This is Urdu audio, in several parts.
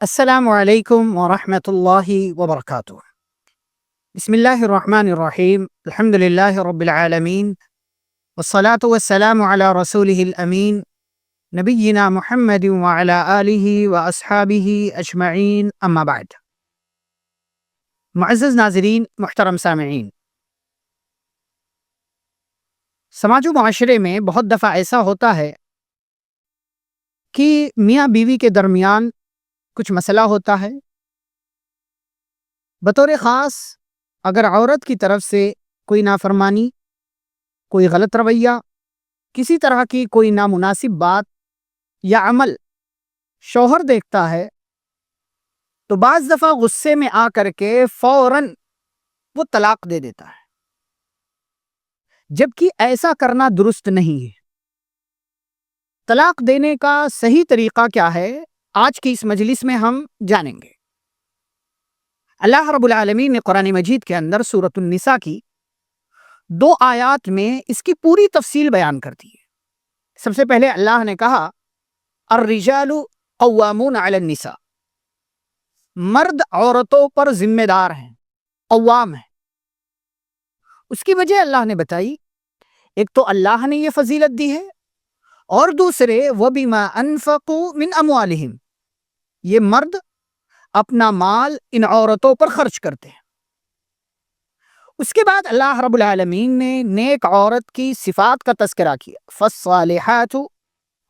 السلام علیکم ورحمۃ اللہ وبرکاتہ۔ بسم اللہ الرحمن الرحیم، الحمد للہ رب العالمین، والصلاة والسلام علی رسولہ الامین، نبینا محمد وعلی آلہ واصحابہ اجمعین، اما بعد۔ معزز ناظرین، محترم سامعین، سماج و معاشرے میں بہت دفعہ ایسا ہوتا ہے کہ میاں بیوی کے درمیان کچھ مسئلہ ہوتا ہے۔ بطور خاص اگر عورت کی طرف سے کوئی نافرمانی، کوئی غلط رویہ، کسی طرح کی کوئی نامناسب بات یا عمل شوہر دیکھتا ہے تو بعض دفعہ غصے میں آ کر کے فوراً وہ طلاق دے دیتا ہے، جبکہ ایسا کرنا درست نہیں ہے۔ طلاق دینے کا صحیح طریقہ کیا ہے، آج کی اس مجلس میں ہم جانیں گے۔ اللہ رب العالمین نے قرآن مجید کے اندر سورۃ النساء کی 2 آیات میں اس کی پوری تفصیل بیان کر دی ہے۔ سب سے پہلے اللہ نے کہا الرجال قوامون علی النساء، مرد عورتوں پر ذمہ دار ہیں، قوام ہیں۔ اس کی وجہ اللہ نے بتائی، ایک تو اللہ نے یہ فضیلت دی ہے، اور دوسرے وَبِمَا أَنفَقُوا مِنْ أَمْوَالِهِمْ، یہ مرد اپنا مال ان عورتوں پر خرچ کرتے ہیں۔ اس کے بعد اللہ رب العالمین نے نیک عورت کی صفات کا تذکرہ کیا، فَالصَّالِحَاتُ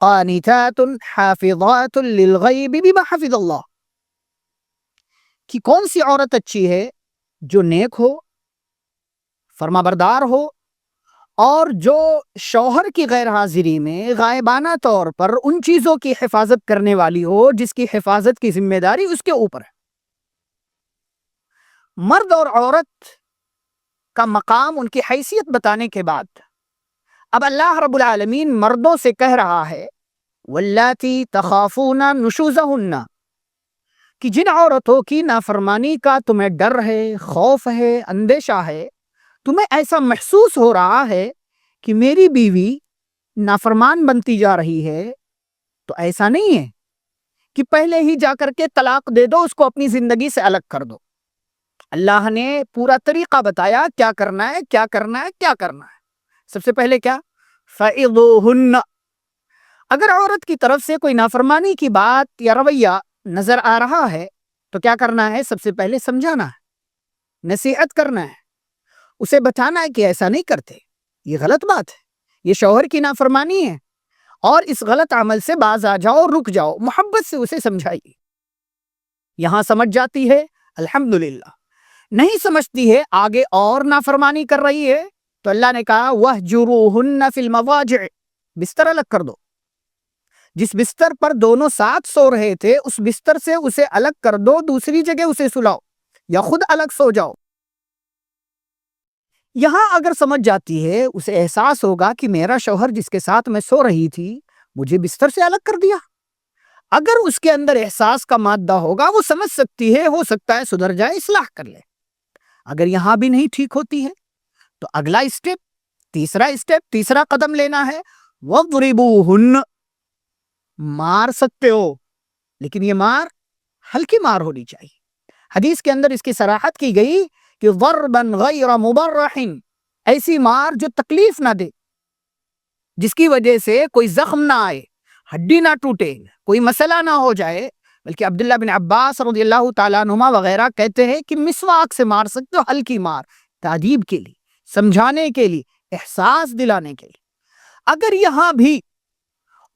قَانِتَاتٌ حَافِظَاتٌ لِلْغَيْبِ بِمَا حَفِظَ اللَّهُ، کہ کون سی عورت اچھی ہے، جو نیک ہو، فرمانبردار ہو، اور جو شوہر کی غیر حاضری میں غائبانہ طور پر ان چیزوں کی حفاظت کرنے والی ہو جس کی حفاظت کی ذمہ داری اس کے اوپر ہے۔ مرد اور عورت کا مقام، ان کی حیثیت بتانے کے بعد اب اللہ رب العالمین مردوں سے کہہ رہا ہے واللاتی تخافون نشوزہن، کہ جن عورتوں کی نافرمانی کا تمہیں ڈر ہے، خوف ہے، اندیشہ ہے، تمہیں ایسا محسوس ہو رہا ہے کہ میری بیوی نافرمان بنتی جا رہی ہے، تو ایسا نہیں ہے کہ پہلے ہی جا کر کے طلاق دے دو، اس کو اپنی زندگی سے الگ کر دو۔ اللہ نے پورا طریقہ بتایا کیا کرنا ہے، کیا کرنا ہے، کیا کرنا ہے۔ سب سے پہلے کیا؟ فَعِظُوهُنَّ، اگر عورت کی طرف سے کوئی نافرمانی کی بات یا رویہ نظر آ رہا ہے تو کیا کرنا ہے؟ سب سے پہلے سمجھانا ہے، نصیحت کرنا ہے، اسے بتانا ہے کہ ایسا نہیں کرتے، یہ غلط بات ہے، یہ شوہر کی نافرمانی ہے، اور اس غلط عمل سے باز آ جاؤ، رک جاؤ، محبت سے اسے سمجھائیے۔ یہاں سمجھ جاتی ہے الحمدللہ، نہیں سمجھتی ہے، آگے اور نافرمانی کر رہی ہے، تو اللہ نے کہا وَاهْجُرُوهُنَّ فِي الْمَضَاجِعِ، بستر الگ کر دو۔ جس بستر پر دونوں ساتھ سو رہے تھے اس بستر سے اسے الگ کر دو، دوسری جگہ اسے سلاؤ یا خود الگ سو جاؤ۔ یہاں اگر سمجھ جاتی ہے، اسے احساس ہوگا کہ میرا شوہر جس کے ساتھ میں سو رہی تھی مجھے بستر سے الگ کر دیا، اگر اس کے اندر احساس کا مادہ ہوگا، وہ سمجھ سکتی ہے، ہو سکتا ہے سدھر جائے، اصلاح کر لے۔ اگر یہاں بھی نہیں ٹھیک ہوتی ہے تو اگلا اسٹیپ، تیسرا قدم لینا ہے، وَاضْرِبُوهُنَّ، مار سکتے ہو، لیکن یہ مار ہلکی مار ہونی چاہیے۔ حدیث کے اندر اس کی صراحت کی گئی کہ ضرباً غیر مبرح، ایسی مار جو تکلیف نہ دے، جس کی وجہ سے کوئی زخم نہ آئے، ہڈی نہ ٹوٹے، کوئی مسئلہ نہ ہو جائے، بلکہ عبداللہ بن عباس رضی اللہ تعالیٰ عنہما وغیرہ کہتے ہیں کہ مسواک سے مار سکتے ہو، ہلکی مار، تعدیب کے لیے، سمجھانے کے لیے، احساس دلانے کے لیے۔ اگر یہاں بھی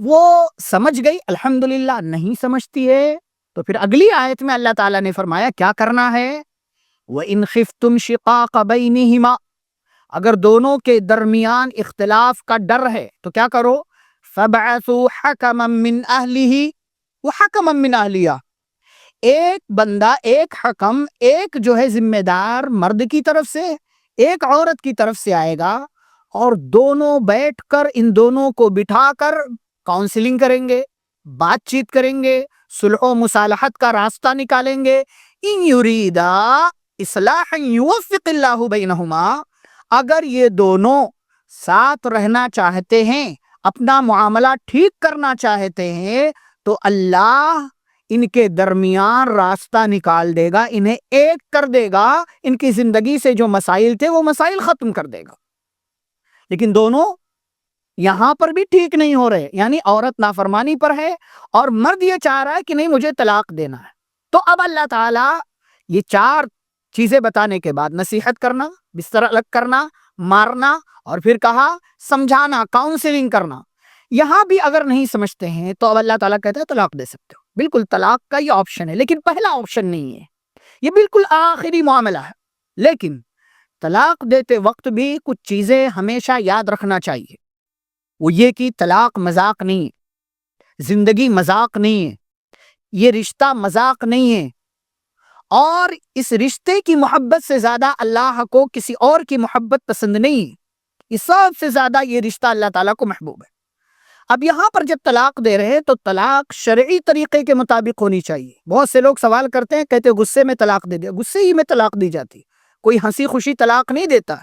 وہ سمجھ گئی الحمدللہ، نہیں سمجھتی ہے تو پھر اگلی آیت میں اللہ تعالیٰ نے فرمایا کیا کرنا ہے، وَإِنْ خِفْتُمْ شِقَاقَ بَيْنِهِمَا، اگر دونوں کے درمیان اختلاف کا ڈر ہے تو کیا کرو، فَابْعَثُوا حَكَمًا مِّنْ أَهْلِهِ وَحَكَمًا مِّنْ أَهْلِهَا، ایک بندہ، ایک حکم، ایک جو ہے ذمہ دار مرد کی طرف سے، ایک عورت کی طرف سے آئے گا، اور دونوں بیٹھ کر ان دونوں کو بٹھا کر کاؤنسلنگ کریں گے، بات چیت کریں گے، صلح و مصالحت کا راستہ نکالیں گے۔ ان یریدا اصلاحا یوفق اللہ بینہما، اگر یہ دونوں ساتھ رہنا چاہتے ہیں، اپنا معاملہ ٹھیک کرنا چاہتے ہیں، تو اللہ ان کے درمیان راستہ نکال دے گا، انہیں ایک کر دے گا، ان کی زندگی سے جو مسائل تھے وہ مسائل ختم کر دے گا۔ لیکن دونوں یہاں پر بھی ٹھیک نہیں ہو رہے، یعنی عورت نافرمانی پر ہے اور مرد یہ چاہ رہا ہے کہ نہیں مجھے طلاق دینا ہے۔ تو اب اللہ تعالیٰ یہ 4 چیزیں بتانے کے بعد نصیحت کرنا، بستر الگ کرنا، مارنا، اور پھر کہا سمجھانا، کاؤنسلنگ کرنا، یہاں بھی اگر نہیں سمجھتے ہیں تو اب اللہ تعالیٰ کہتا ہے طلاق دے سکتے ہو۔ بالکل طلاق کا یہ آپشن ہے، لیکن پہلا آپشن نہیں ہے، یہ بالکل آخری معاملہ ہے۔ لیکن طلاق دیتے وقت بھی کچھ چیزیں ہمیشہ یاد رکھنا چاہیے، وہ یہ کہ طلاق مذاق نہیں ہے، زندگی مذاق نہیں ہے، یہ رشتہ مذاق نہیں ہے، اور اس رشتے کی محبت سے زیادہ اللہ کو کسی اور کی محبت پسند نہیں ہے، یہ سب سے زیادہ یہ رشتہ اللہ تعالیٰ کو محبوب ہے۔ اب یہاں پر جب طلاق دے رہے تو طلاق شرعی طریقے کے مطابق ہونی چاہیے۔ بہت سے لوگ سوال کرتے ہیں، کہتے غصے میں طلاق دے دیا، غصے ہی میں طلاق دی جاتی، کوئی ہنسی خوشی طلاق نہیں دیتا،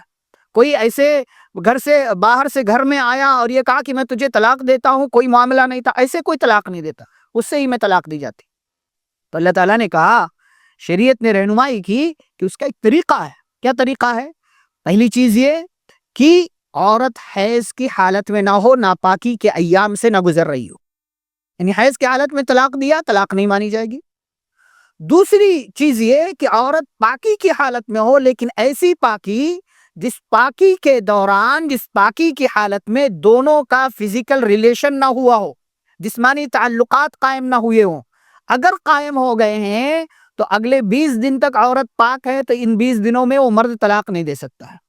کوئی ایسے گھر سے باہر سے گھر میں آیا اور یہ کہا کہ میں تجھے طلاق دیتا ہوں، کوئی معاملہ نہیں تھا، ایسے کوئی طلاق نہیں دیتا، غصے ہی میں طلاق دی جاتی۔ تو اللہ تعالیٰ نے کہا، شریعت نے رہنمائی کی کہ اس کا ایک طریقہ ہے۔ کیا طریقہ ہے؟ پہلی چیز یہ کہ عورت حیض کی حالت میں نہ ہو، ناپاکی کے ایام سے نہ گزر رہی ہو، یعنی حیض کی حالت میں طلاق دیا، طلاق نہیں مانی جائے گی۔ دوسری چیز یہ کہ عورت پاکی کی حالت میں ہو، لیکن ایسی پاکی جس پاکی کے دوران، جس پاکی کی حالت میں دونوں کا فزیکل ریلیشن نہ ہوا ہو، جسمانی تعلقات قائم نہ ہوئے ہوں۔ اگر قائم ہو گئے ہیں تو اگلے 20 دن تک عورت پاک ہے، تو ان 20 دنوں میں وہ مرد طلاق نہیں دے سکتا ہے۔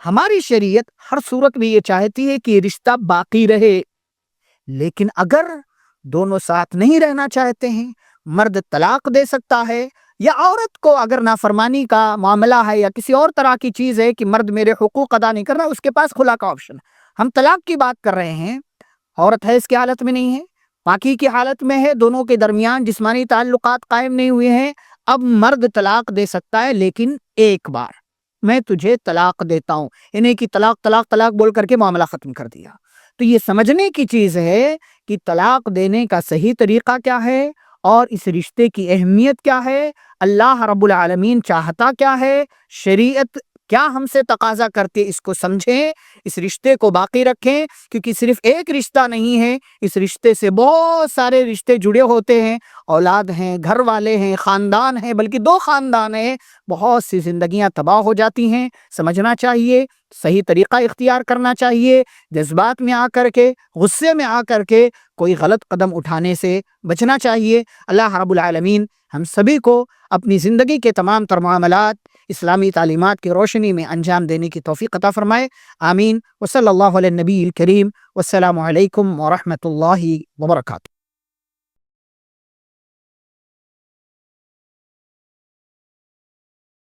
ہماری شریعت ہر صورت میں یہ چاہتی ہے کہ یہ رشتہ باقی رہے، لیکن اگر دونوں ساتھ نہیں رہنا چاہتے ہیں، مرد طلاق دے سکتا ہے، یا عورت کو اگر نافرمانی کا معاملہ ہے یا کسی اور طرح کی چیز ہے کہ مرد میرے حقوق ادا نہیں کر رہا، اس کے پاس خلا کا آپشن ہے۔ ہم طلاق کی بات کر رہے ہیں، عورت حیض کی حالت میں نہیں ہے، پاکی کی حالت میں ہے، دونوں کے درمیان جسمانی تعلقات قائم نہیں ہوئے ہیں، اب مرد طلاق دے سکتا ہے، لیکن ایک بار میں تجھے طلاق دیتا ہوں، انہیں کی طلاق طلاق طلاق بول کر کے معاملہ ختم کر دیا۔ تو یہ سمجھنے کی چیز ہے کہ طلاق دینے کا صحیح طریقہ کیا ہے اور اس رشتے کی اہمیت کیا ہے، اللہ رب العالمین چاہتا کیا ہے، شریعت کیا ہم سے تقاضا کرتے، اس کو سمجھیں، اس رشتے کو باقی رکھیں، کیونکہ صرف ایک رشتہ نہیں ہے، اس رشتے سے بہت سارے رشتے جڑے ہوتے ہیں، اولاد ہیں، گھر والے ہیں، خاندان ہیں، بلکہ 2 خاندان ہیں، بہت سی زندگیاں تباہ ہو جاتی ہیں۔ سمجھنا چاہیے، صحیح طریقہ اختیار کرنا چاہیے، جذبات میں آ کر کے، غصے میں آ کر کے کوئی غلط قدم اٹھانے سے بچنا چاہیے۔ اللہ رب العالمین ہم سبھی کو اپنی زندگی کے تمام تر معاملات اسلامی تعلیمات کی روشنی میں انجام دینے کی توفیق عطا فرمائے، آمین۔ وصلی اللہ علیہ النبی الکریم، والسلام علیکم ورحمۃ اللہ وبرکاتہ۔